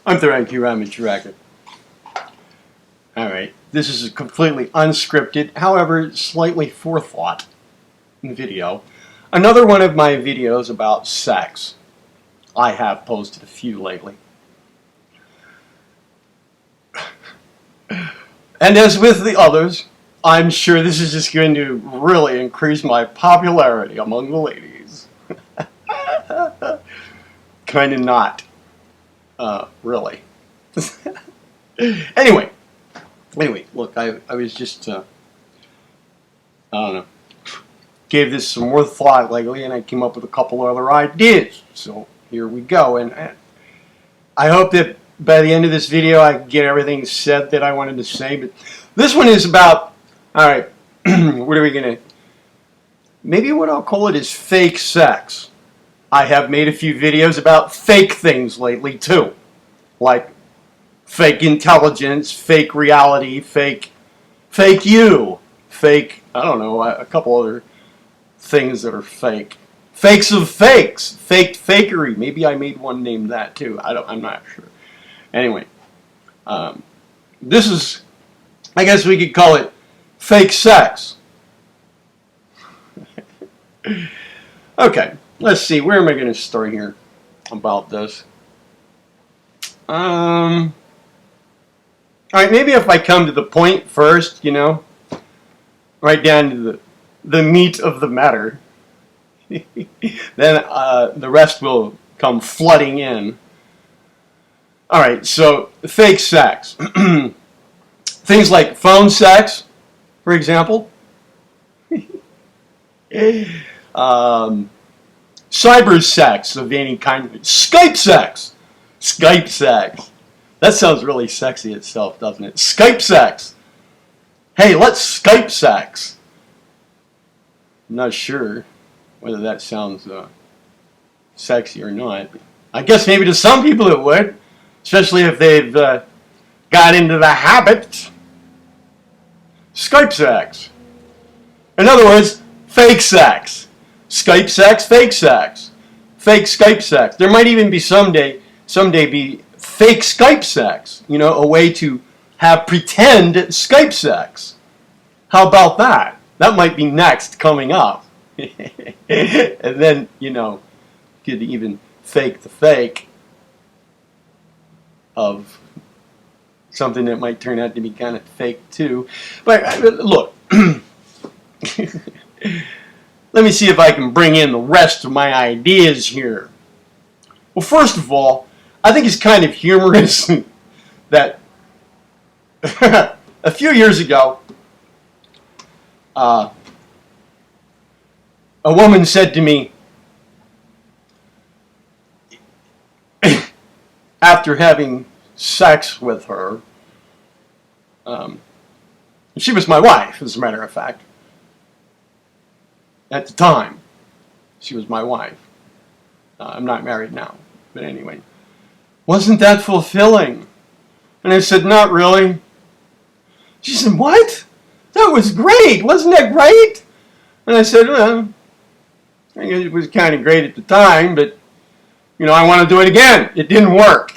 I'm Theron Ramacharaka. Alright, this is a completely unscripted, however slightly forethought video. Another one of my videos about sex. I have posted a few lately. And as with the others, I'm sure this is just going to really increase my popularity among the ladies. Kind of not. Really. Anyway, look, I was just, I don't know, gave this some more thought lately, and I came up with a couple other ideas. So here we go, and I hope that by the end of this video I can get everything said that I wanted to say. But this one is about, alright, what are we going to, maybe what I'll call it is fake sex. I have made a few videos about fake things lately too, like fake intelligence, fake reality, fake you, fake, I don't know, a couple other things that are fake. Fakes of fakes, faked fakery. Maybe I made one named that too. I'm not sure. Anyway, this is, I guess we could call it fake sex. Okay, let's see. Where am I going to start here about this? Alright, maybe if I come to the point first, you know, right down to the meat of the matter, then the rest will come flooding in. Alright, so fake sex. Things like phone sex, for example. Cyber sex of any kind. Skype sex. Skype sex. That sounds really sexy itself, doesn't it? Skype sex. Hey, let's Skype sex. I'm not sure whether that sounds sexy or not. I guess maybe to some people it would, especially if they've got into the habit. Skype sex. In other words, fake sex. Skype sex, fake sex. Fake Skype sex. There might even be someday be fake Skype sex. You know, a way to have pretend Skype sex. How about that? That might be next coming up. And then, you know, you could even fake the fake of something that might turn out to be kind of fake too. But look, let me see if I can bring in the rest of my ideas here. Well, first of all, I think it's kind of humorous that a few years ago, a woman said to me, after having sex with her, she was my wife, as a matter of fact. At the time, she was my wife. I'm not married now, but anyway. Wasn't that fulfilling? And I said, not really. She said, what? That was great. Wasn't that great? And I said, well, I guess it was kind of great at the time, but, you know, I want to do it again. It didn't work.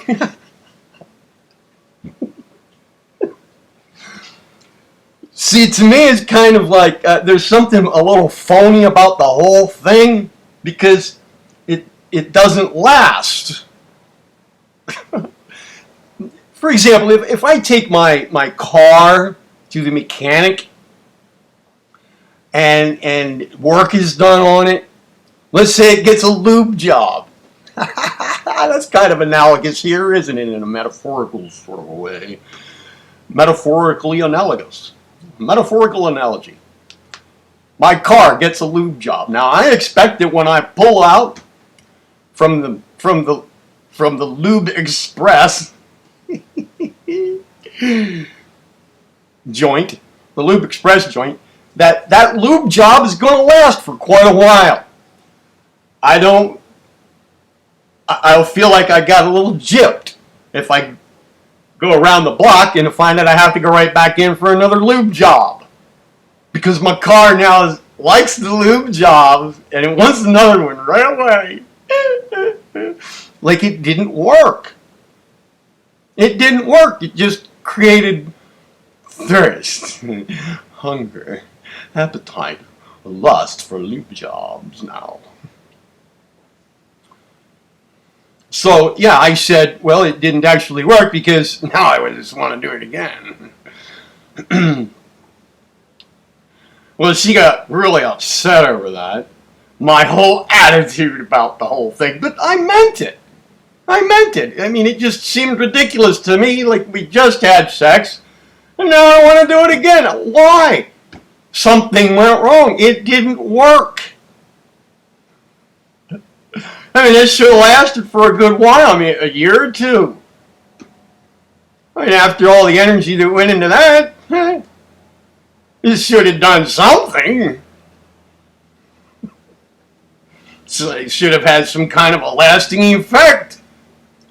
See, to me, it's kind of like there's something a little phony about the whole thing because it doesn't last. For example, if I take my car to the mechanic and work is done on it, let's say it gets a lube job. That's kind of analogous here, isn't it, in a metaphorical sort of a way? Metaphorically analogous. Metaphorical analogy. My car gets a lube job. Now I expect that when I pull out from the Lube Express joint, the Lube Express joint, that lube job is going to last for quite a while. I'll feel like I got a little gypped if I go around the block and find that I have to go right back in for another lube job. Because my car now likes the lube job and it wants another one right away. Like it didn't work. It didn't work. It just created thirst, hunger, appetite, lust for lube jobs now. So, yeah, I said, well, it didn't actually work because now I just want to do it again. Well, she got really upset over that. My whole attitude about the whole thing. But I meant it. I meant it. I mean, it just seemed ridiculous to me, like we just had sex, and now I want to do it again. Why? Something went wrong. It didn't work. I mean, this should have lasted for a good while. I mean, a year or two. I mean, after all the energy that went into that, it should have done something. So it should have had some kind of a lasting effect.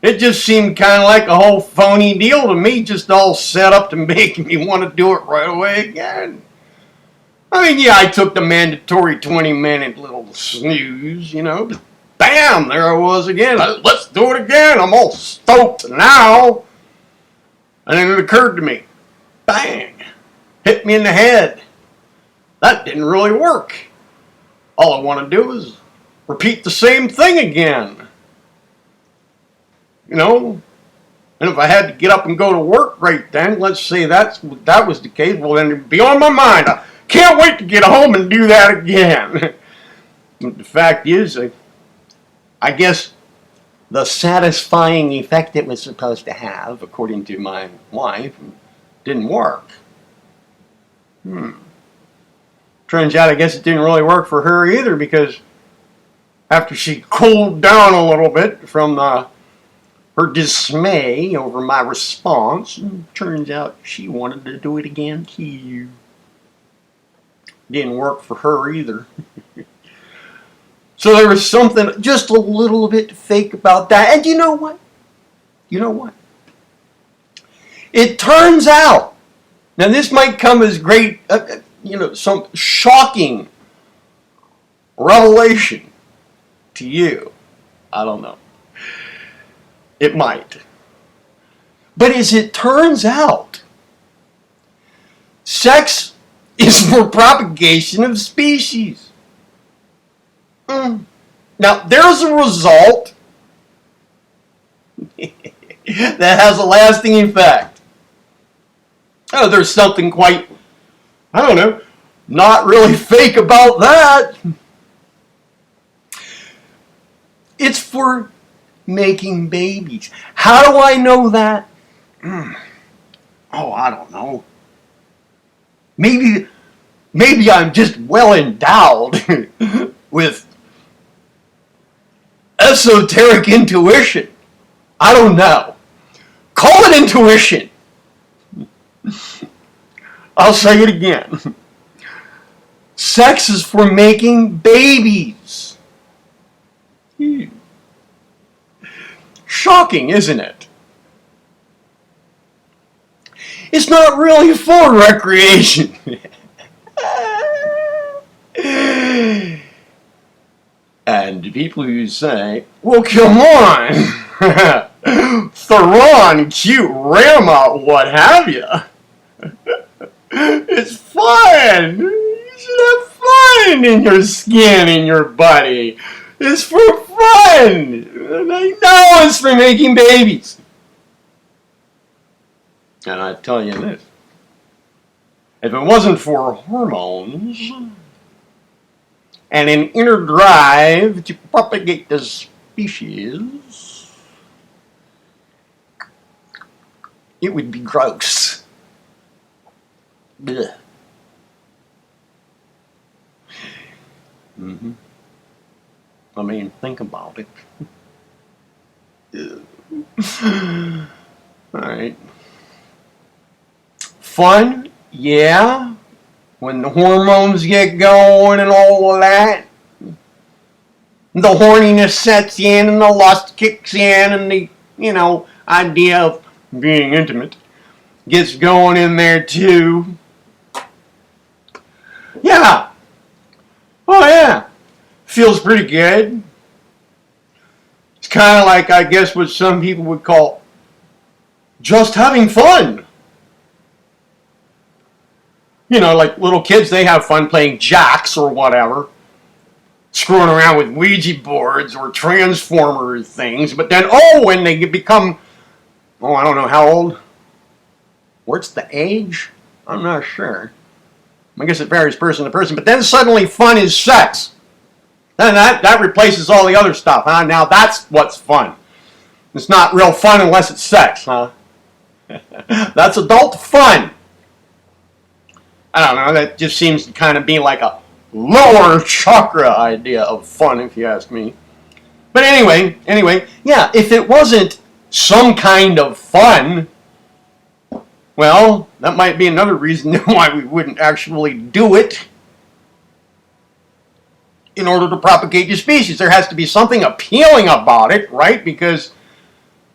It just seemed kind of like a whole phony deal to me, just all set up to make me want to do it right away again. I mean, yeah, I took the mandatory 20-minute little snooze, but bam, there I was again. Let's do it again. I'm all stoked now. And then it occurred to me, bang, hit me in the head. That didn't really work. All I want to do is repeat the same thing again. And if I had to get up and go to work right then, let's say that was the case, well, then it'd be on my mind. I can't wait to get home and do that again. But the fact is, I guess the satisfying effect it was supposed to have, according to my wife, didn't work. Turns out, I guess it didn't really work for her either, because after she cooled down a little bit from her dismay over my response, turns out she wanted to do it again too. Didn't work for her either. So there was something just a little bit fake about that. And you know what? It turns out, now this might come as great, some shocking revelation to you. I don't know. It might. But as it turns out, sex is for propagation of species. Now, there's a result that has a lasting effect. Oh, there's something quite, I don't know, not really fake about that. It's for making babies. How do I know that? Oh, I don't know. Maybe I'm just well endowed with esoteric intuition. I don't know. Call it intuition. I'll say it again. Sex is for making babies. Shocking, isn't it? It's not really for recreation. And people who say, well, come on, Theron, cute Rama, what have you? It's fun. You should have fun in your skin, in your body. It's for fun. And I know it's for making babies. And I tell you this, if it wasn't for hormones and an inner drive to propagate the species, it would be gross. Blech. I mean, think about it. Alright. Fun? Yeah. When the hormones get going and all of that. The horniness sets in and the lust kicks in and the, idea of being intimate gets going in there too. Yeah. Oh yeah. Feels pretty good. It's kind of like, I guess, what some people would call just having fun. You know, like little kids, they have fun playing jacks or whatever, screwing around with Ouija boards or transformer things. But then, oh, when they become, oh, I don't know how old. What's the age? I'm not sure. I guess it varies person to person. But then suddenly fun is sex. Then that replaces all the other stuff, huh? Now that's what's fun. It's not real fun unless it's sex, huh? That's adult fun. I don't know, that just seems to kind of be like a lower chakra idea of fun, if you ask me. But anyway, yeah, if it wasn't some kind of fun, well, that might be another reason why we wouldn't actually do it in order to propagate your species. There has to be something appealing about it, right? Because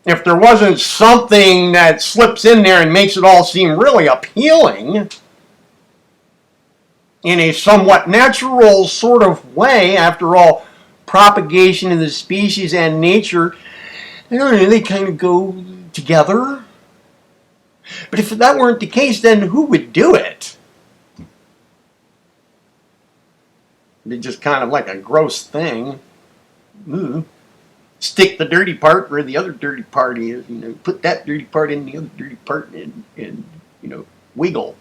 if there wasn't something that slips in there and makes it all seem really appealing in a somewhat natural sort of way, after all, propagation of the species and nature, I don't know, they kind of go together. But if that weren't the case, then who would do it? It'd be just kind of like a gross thing. Ooh. Stick the dirty part where the other dirty part is, you know, put that dirty part in the other dirty part and you know, wiggle.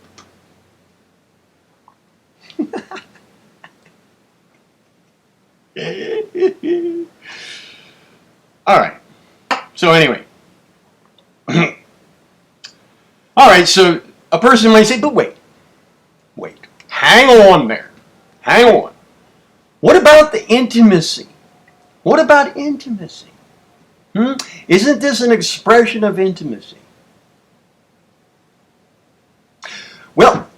All right. So anyway. All right, so a person might say, but wait. Hang on there. Hang on. What about the intimacy? What about intimacy? Isn't this an expression of intimacy? Well,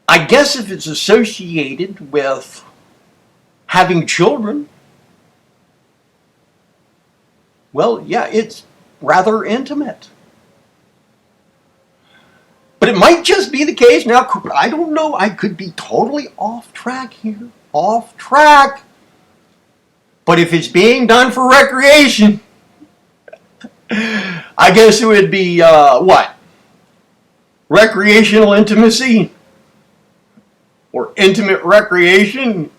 I guess if it's associated with having children, well, yeah, it's rather intimate. But it might just be the case. Now, I don't know. I could be totally off track here. Off track. But if it's being done for recreation, I guess it would be, what? Recreational intimacy? Or intimate recreation?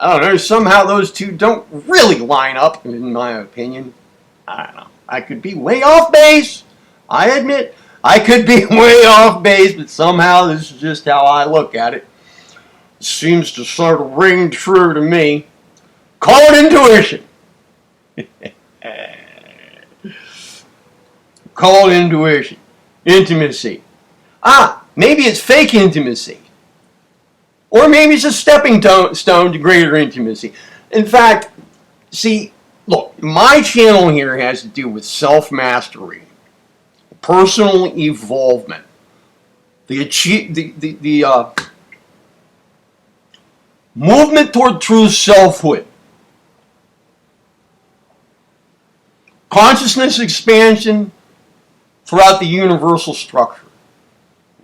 I don't know. Somehow those two don't really line up, in my opinion. I don't know. I could be way off base. I admit, I could be way off base, but somehow this is just how I look at it. It seems to sort of ring true to me. Call it intuition. Call it intuition. Intimacy. Maybe it's fake intimacy. Or maybe it's a stepping stone to greater intimacy. In fact, see, look, my channel here has to do with self-mastery, personal evolvement, the movement toward true selfhood, consciousness expansion throughout the universal structure.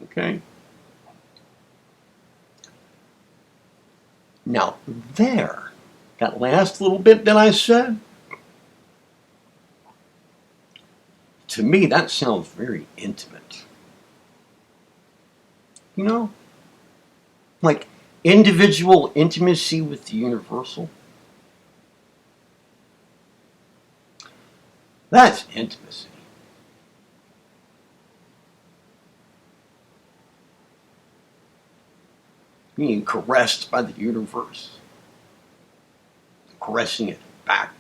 Okay? Now, that last little bit that I said, to me, that sounds very intimate. You know? Like individual intimacy with the universal. That's intimacy. Being caressed by the universe. Caressing it back.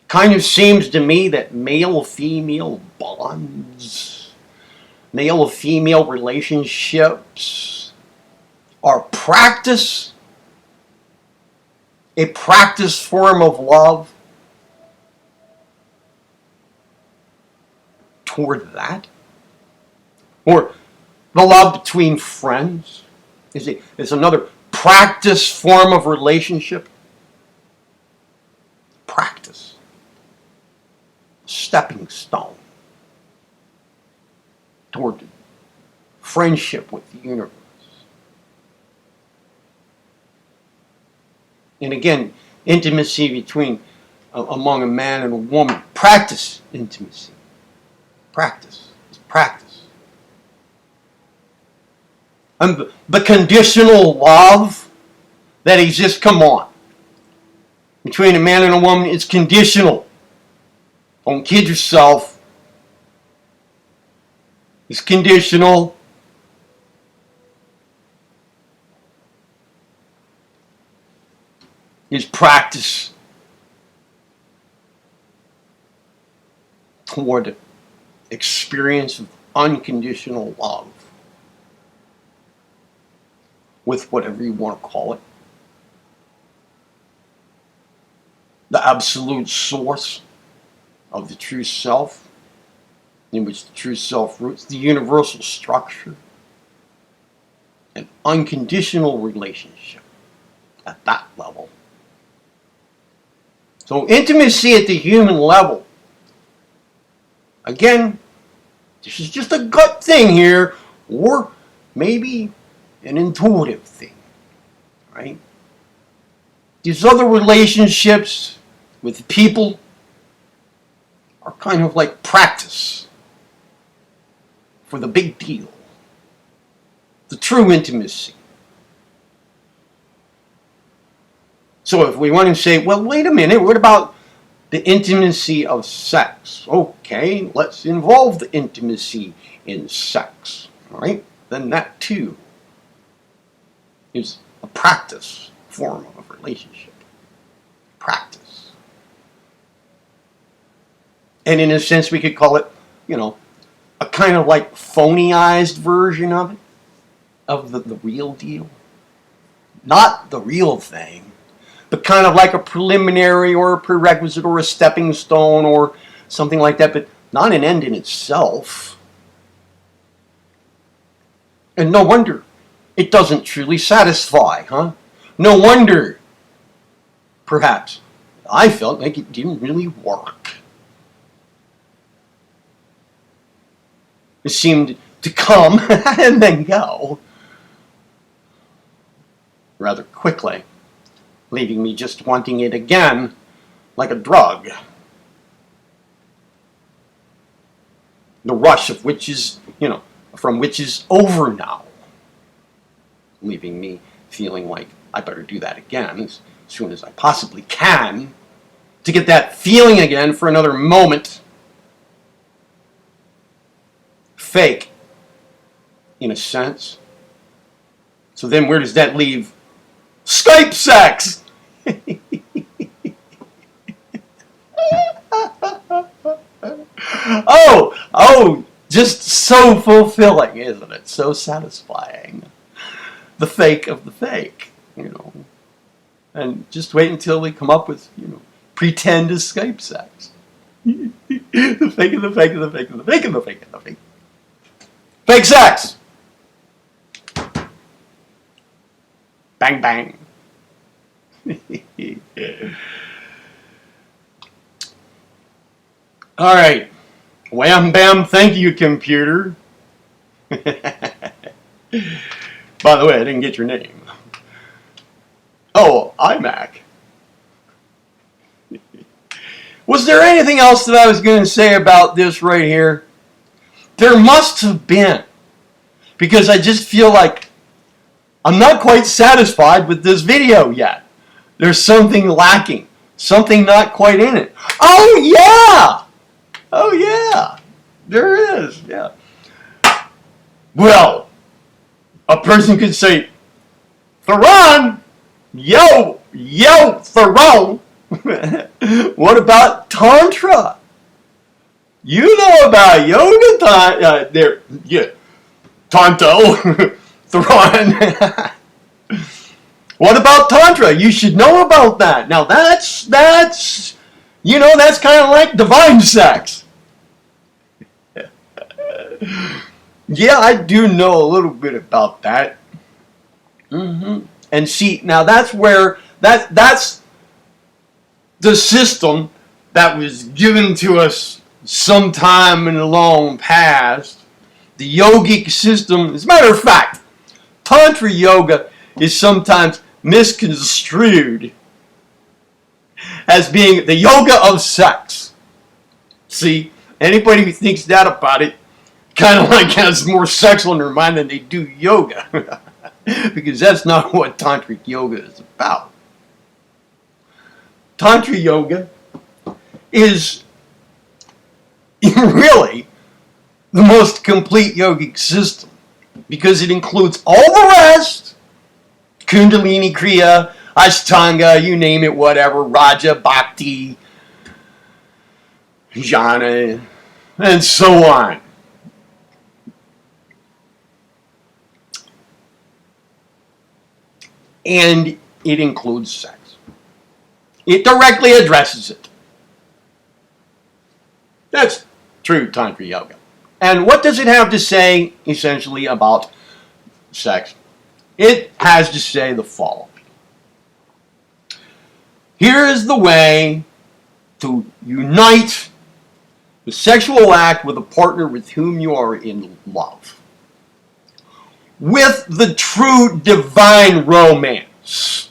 Kind of seems to me that male-female bonds, male-female relationships are a practice form of love toward that. Or the love between friends is another practice form of relationship. Practice. Stepping stone toward friendship with the universe. And again, intimacy between among a man and a woman. Practice intimacy. Practice. It's practice. And the conditional love that exists, come on, between a man and a woman, it's conditional. Don't kid yourself. It's conditional. It's practice toward experience of unconditional love, with whatever you want to call it. The absolute source of the true self, in which the true self roots, the universal structure, an unconditional relationship at that level. So intimacy at the human level, again, this is just a gut thing here, or maybe an intuitive thing, right? These other relationships with people are kind of like practice for the big deal, the true intimacy. So if we want to say, well, wait a minute, what about the intimacy of sex? Okay, let's involve the intimacy in sex, all right? Then that too is a practice form of relationship. Practice. And in a sense, we could call it, a kind of like phonyized version of it, of the real deal. Not the real thing, but kind of like a preliminary or a prerequisite or a stepping stone or something like that, but not an end in itself. And no wonder it doesn't truly satisfy, huh? No wonder, perhaps, I felt like it didn't really work. It seemed to come and then go rather quickly, leaving me just wanting it again like a drug. The rush of which is, from which is over now, leaving me feeling like I better do that again as soon as I possibly can to get that feeling again for another moment. Fake, in a sense. So then where does that leave Skype sex? Oh, just so fulfilling, isn't it? So satisfying. The fake of the fake, And just wait until we come up with, pretend is Skype sex. The fake of the fake of the fake of the fake of the fake of the fake. Fake sex! Bang, bang. All right. Wham, bam, thank you, computer. By the way, I didn't get your name. Oh, iMac. Was there anything else that I was going to say about this right here? There must have been. Because I just feel like I'm not quite satisfied with this video yet. There's something lacking. Something not quite in it. Oh, yeah! Oh, yeah. There is, yeah. Well, a person could say, Theron! Yo, Theron! What about Tantra? You know about yoga Tonto, Theron. What about Tantra? You should know about that. Now that's kind of like divine sex. Yeah, I do know a little bit about that. And see, now that's where that's the system that was given to us sometime in the long past. The yogic system. As a matter of fact, Tantra yoga is sometimes misconstrued as being the yoga of sex. See, anybody who thinks that about it kind of like has more sex on their mind than they do yoga. Because that's not what tantric yoga is about. Tantra yoga is really the most complete yogic system because it includes all the rest: Kundalini Kriya, Ashtanga, you name it, whatever, Raja, Bhakti, Jhana, and so on. And it includes sex. It directly addresses it. That's true Tantra yoga. And what does it have to say, essentially, about sex? It has to say the following. Here is the way to unite the sexual act with a partner with whom you are in love, with the true divine romance,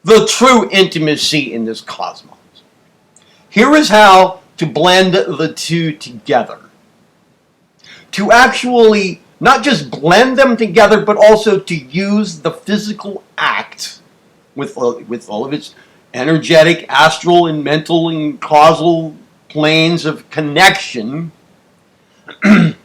the true intimacy in this cosmos. Here is how to blend the two together. To actually not just blend them together, but also to use the physical act with all of its energetic, astral, and mental and causal planes of connection in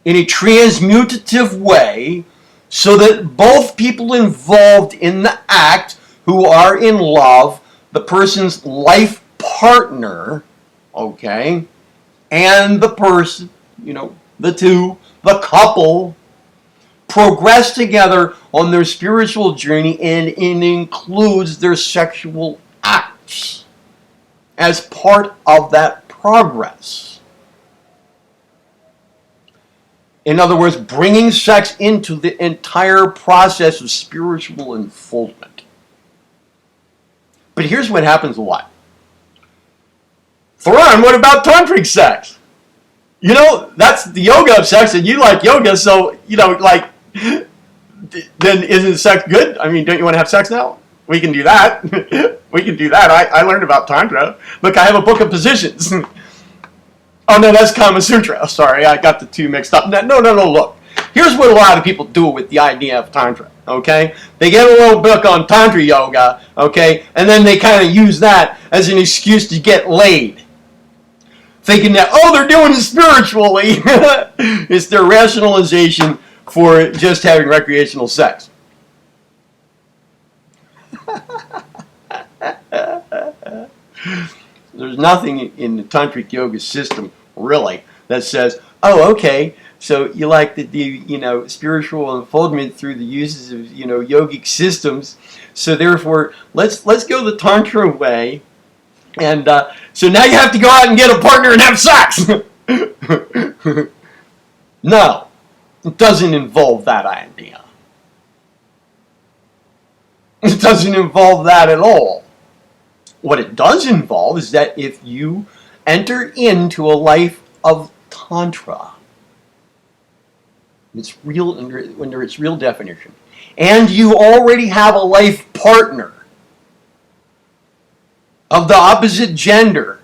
a transmutative way, so that both people involved in the act who are in love, the person's life partner, okay, and the person, the couple, progress together on their spiritual journey, and it includes their sexual acts as part of that progress. In other words, bringing sex into the entire process of spiritual unfoldment. But here's what happens a lot. Theron, what about tantric sex? That's the yoga of sex, and you like yoga, so, then isn't sex good? I mean, don't you want to have sex now? We can do that. We can do that. I learned about Tantra. Look, I have a book of positions. Oh, no, that's Kama Sutra. Sorry, I got the two mixed up. No, look. Here's what a lot of people do with the idea of Tantra, okay? They get a little book on Tantra yoga, okay? And then they kind of use that as an excuse to get laid. Thinking that, they're doing it spiritually. It's their rationalization for just having recreational sex. There's nothing in the tantric yoga system really that says, okay, so you like to do spiritual unfoldment through the uses of yogic systems, so therefore let's go the tantra way, and so now you have to go out and get a partner and have sex. No, it doesn't involve that idea. It doesn't involve that at all. What it does involve is that if you enter into a life of Tantra, it's real under its real definition, and you already have a life partner of the opposite gender,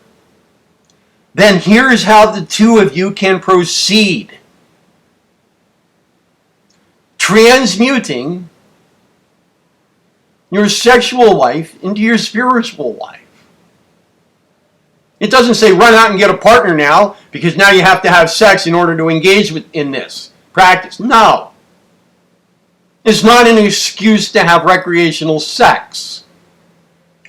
then here's how the two of you can proceed. Transmuting your sexual life into your spiritual life. It doesn't say run out and get a partner now, because now you have to have sex in order to engage in this practice. No. It's not an excuse to have recreational sex.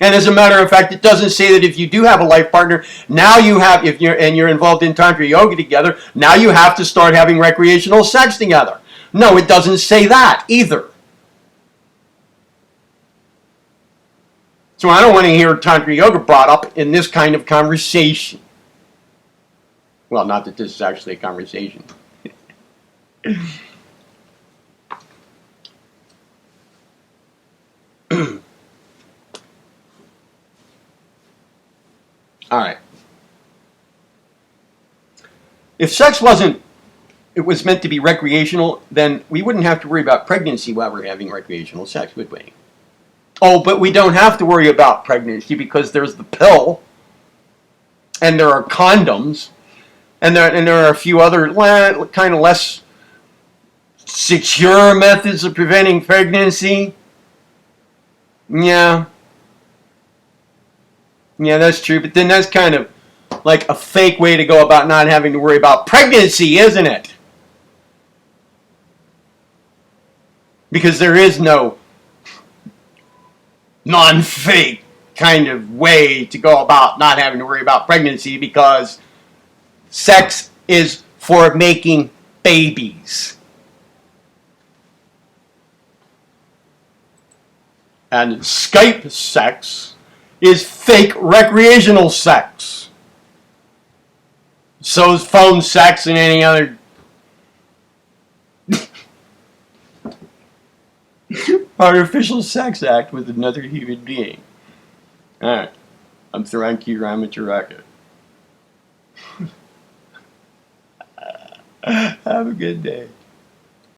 And as a matter of fact, it doesn't say that if you do have a life partner, now you have, if you're involved in Tantra yoga together, now you have to start having recreational sex together. No, it doesn't say that either. So I don't want to hear Tantra yoga brought up in this kind of conversation. Well, not that this is actually a conversation. All right. If sex was meant to be recreational, then we wouldn't have to worry about pregnancy while we're having recreational sex, would we? Oh, but we don't have to worry about pregnancy because there's the pill, and there are condoms, and there are a few other kind of less secure methods of preventing pregnancy. Yeah, that's true. But then that's kind of like a fake way to go about not having to worry about pregnancy, isn't it? Because there is no non-fake kind of way to go about not having to worry about pregnancy, because sex is for making babies. And Skype sex is fake recreational sex. So is phone sex and any other artificial sex act with another human being. Alright, I'm Theron Ramacharaka. Have a good day.